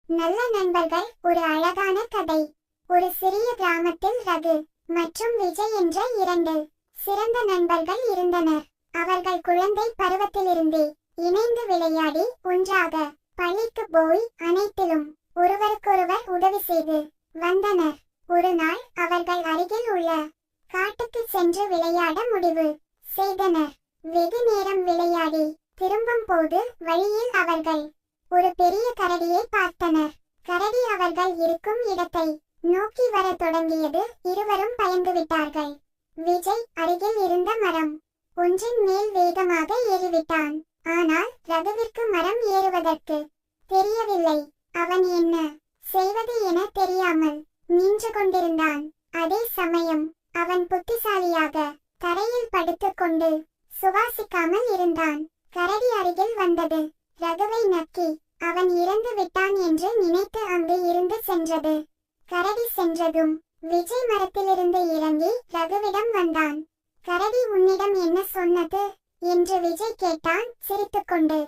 நல்ல நண்பர்கள் ஒரு அழகான கதை. ஒரு சிறிய கிராமத்தில் ரகு மற்றும் விஜய் என்ற இரண்டு சிறந்த நண்பர்கள் இருந்தனர். அவர்கள் குழந்தை பருவத்திலிருந்தே இணைந்து விளையாடி ஒன்றாக பள்ளிக்கு போய் அனைத்திலும் ஒருவருக்கொருவர் உதவி செய்து வந்தனர். ஒரு நாள் அவர்கள் அருகில் உள்ள காட்டுக்கு சென்று விளையாட முடிவு செய்தனர். வெகு நேரம் விளையாடி திரும்பும் போது வழியில் அவர்கள் ஒரு பெரிய கரடியை பார்த்தனர். கரடி அவர்கள் இருக்கும் இடத்தை நோக்கி வர தொடங்கியது. இருவரும் பயந்துவிட்டார்கள். விஜய் அருகில் இருந்த மரம் ஒன்றின் மேல் வேகமாக ஏறிவிட்டான். ஆனால் ரகுவிற்கு மரம் ஏறுவதற்கு தெரியவில்லை. அவன் என்ன செய்வது என தெரியாமல் நின்று கொண்டிருந்தான். அதே சமயம் அவன் புத்திசாலியாக தரையில் படுத்துக்கொண்டு சுவாசிக்காமல் இருந்தான். கரடி அருகில் வந்தது. ரகுவை நக்கி அவன் இறந்து விட்டான் என்று நினைத்து அங்கு இருந்து சென்றது. கரடி சென்றதும் விஜய் மரத்திலிருந்து இறங்கி ரகுவிடம் வந்தான். கரடி உன்னிடம் என்ன சொன்னது என்று விஜய் கேட்டான் சிரித்துக்கொண்டு.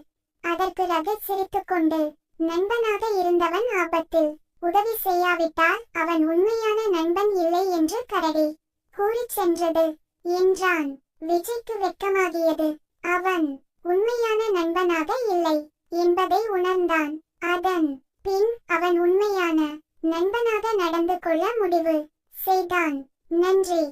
அதற்கு ரகு சிரித்துக்கொண்டு, நண்பனாக இருந்தவன் ஆபத்தில் உதவி செய்யாவிட்டால் அவன் உண்மையான நண்பன் இல்லை என்று கரடி கூறிச் சென்றது என்றான். விஜய்க்கு வெட்கமாகியது. அவன் உண்மையான நண்பனாக இல்லை என்பதை உணர்ந்தான். அதன் பின் அவன் உண்மையான நண்பனாக நடந்து கொள்ள முடிவு செய்தான். நன்றி.